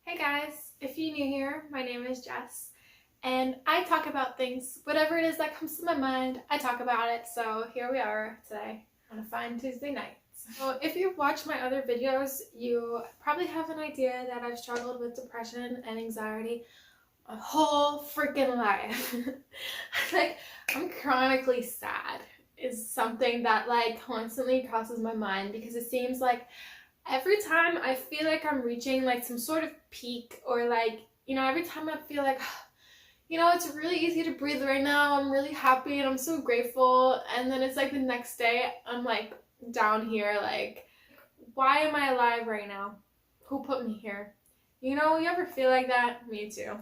Hey guys, if you're new here, my name is Jess, and I talk about things, whatever it is that comes to my mind, I talk about it. So here we are today on a fine Tuesday night. So if you've watched my other videos, you probably have an idea that I've struggled with depression and anxiety my whole freaking life. I'm chronically sad is something that constantly crosses my mind because it seems like every time I feel like I'm reaching some sort of peak, or every time I feel like it's really easy to breathe right now, I'm really happy and I'm so grateful, and then it's like the next day I'm down here, why am I alive right now? Who put me here? You ever feel like that? Me too.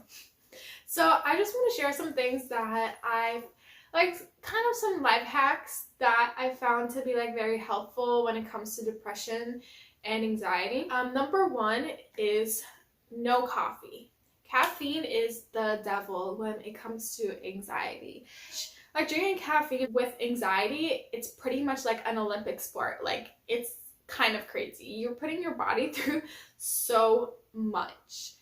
So I just want to share some things that I've kind of some life hacks that I found to be very helpful when it comes to depression and anxiety. Number one is no coffee. Caffeine is the devil when it comes to anxiety. Drinking caffeine with anxiety, it's pretty much like an Olympic sport. It's kind of crazy. You're putting your body through so much.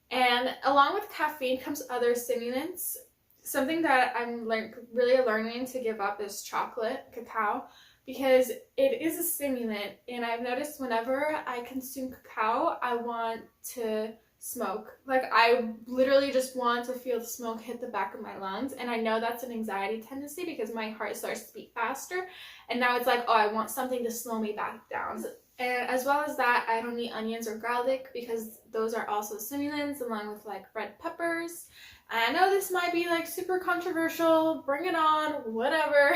And along with caffeine comes other stimulants. Something that I'm really learning to give up is chocolate, cacao, because it is a stimulant, and I've noticed whenever I consume cacao, I want to smoke. I literally just want to feel the smoke hit the back of my lungs, and I know that's an anxiety tendency because my heart starts to beat faster, and now it's oh, I want something to slow me back down. And as well as that, I don't eat onions or garlic because those are also stimulants, along with red peppers. I know this might be super controversial, bring it on, whatever,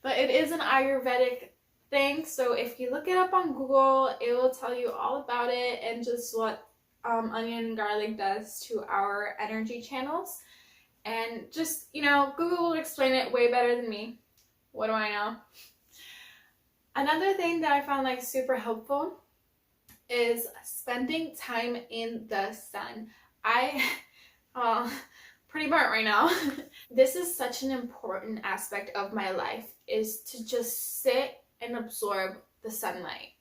but it is an Ayurvedic thing, so if you look it up on Google, it will tell you all about it and just what onion and garlic does to our energy channels. And just, Google will explain it way better than me. What do I know? Another thing that I found super helpful is spending time in the sun. Pretty burnt right now. This is such an important aspect of my life, is to just sit and absorb the sunlight.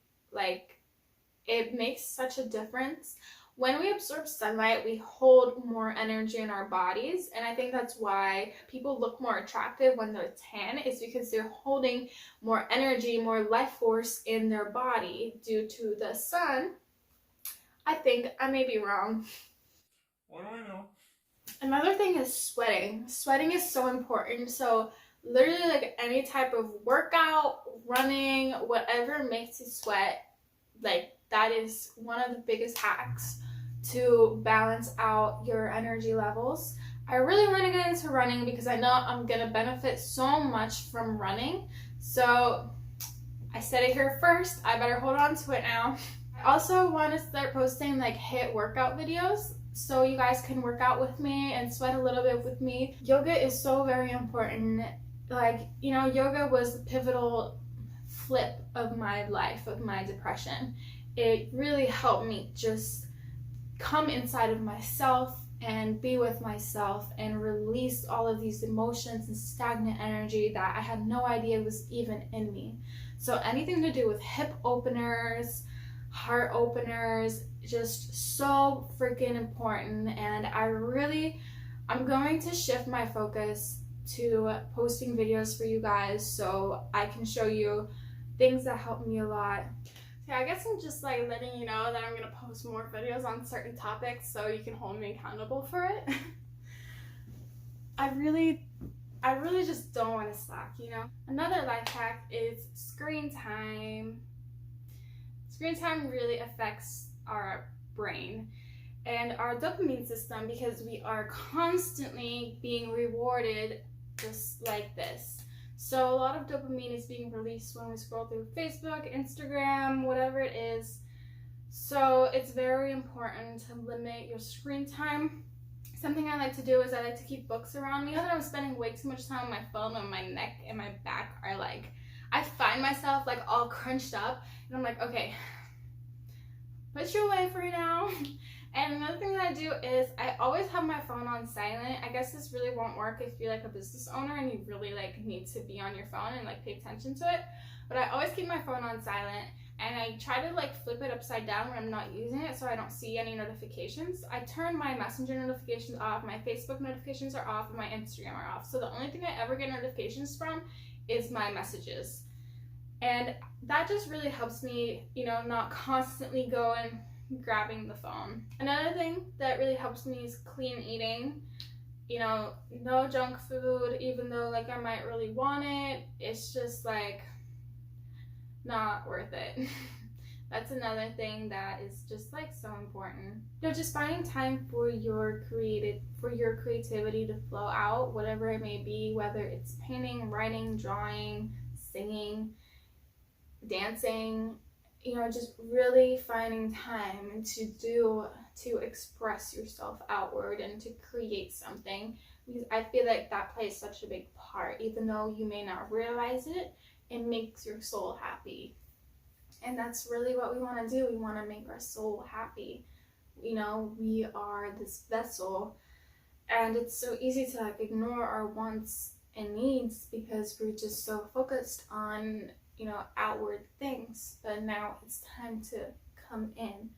It makes such a difference. When we absorb sunlight, we hold more energy in our bodies, and I think that's why people look more attractive when they're tan, is because they're holding more energy, more life force in their body due to the sun. I think I may be wrong. What do I know? Another thing is sweating. Sweating is so important. So literally any type of workout, running, whatever makes you sweat, that is one of the biggest hacks to balance out your energy levels. I really want to get into running because I know I'm going to benefit so much from running. So I said it here first. I better hold on to it now. I also want to start posting HIIT workout videos so you guys can work out with me and sweat a little bit with me. Yoga is so very important. Yoga was the pivotal flip of my life, of my depression. It really helped me just come inside of myself and be with myself and release all of these emotions and stagnant energy that I had no idea was even in me. So anything to do with hip openers, heart openers, just so freaking important. And I'm going to shift my focus to posting videos for you guys so I can show you things that help me a lot. Yeah, I guess I'm just letting you know that I'm gonna post more videos on certain topics so you can hold me accountable for it. I really just don't want to slack, Another life hack is screen time. Screen time really affects our brain and our dopamine system because we are constantly being rewarded just like this. So a lot of dopamine is being released when we scroll through Facebook, Instagram, whatever it is. So it's very important to limit your screen time. Something I like to do is I like to keep books around me. Now that I'm spending way too much time on my phone, and my neck and my back are I find myself all crunched up, and I'm okay, put you away for now. And another thing that I do is I always have my phone on silent. I guess this really won't work if you're a business owner and you really need to be on your phone and pay attention to it. But I always keep my phone on silent. and I try to like flip it upside down when I'm not using it so I don't see any notifications. I turn my Messenger notifications off, my Facebook notifications are off, and my Instagram are off. So the only thing I ever get notifications from is my messages. And that just really helps me, you know, not constantly going grabbing the phone. Another thing that really helps me is clean eating. You know, no junk food, even though like I might really want it. It's just like not worth it. That's another thing that is just like so important. You know, just finding time for your creativity to flow out, whatever it may be, whether it's painting, writing, drawing, singing, dancing, you know, just really finding time to express yourself outward and to create something, because I feel like that plays such a big part. Even though you may not realize it, it makes your soul happy. And that's really what we want to do. We want to make our soul happy. You know, we are this vessel, and it's so easy to like ignore our wants and needs because we're just so focused on, you know, outward things. But now it's time to come in.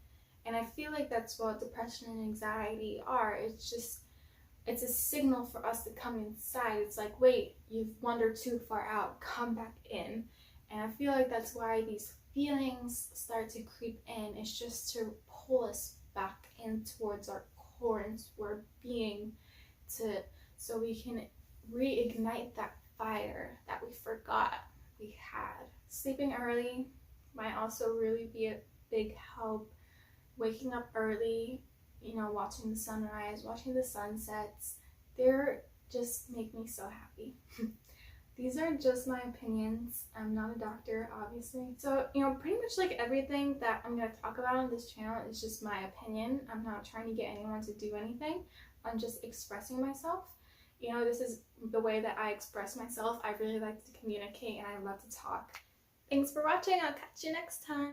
And I feel like that's what depression and anxiety are. It's a signal for us to come inside. It's like, wait, you've wandered too far out, come back in. And I feel like that's why these feelings start to creep in. It's just to pull us back in towards our core and to our being, so we can reignite that fire that we forgot we had. Sleeping early might also really be a big help. Waking up early, you know, watching the sunrise, watching the sunsets, they're just make me so happy. These are just my opinions. I'm not a doctor, obviously. So, you know, pretty much like everything that I'm going to talk about on this channel is just my opinion. I'm not trying to get anyone to do anything. I'm just expressing myself. You know, this is the way that I express myself. I really like to communicate and I love to talk. Thanks for watching. I'll catch you next time.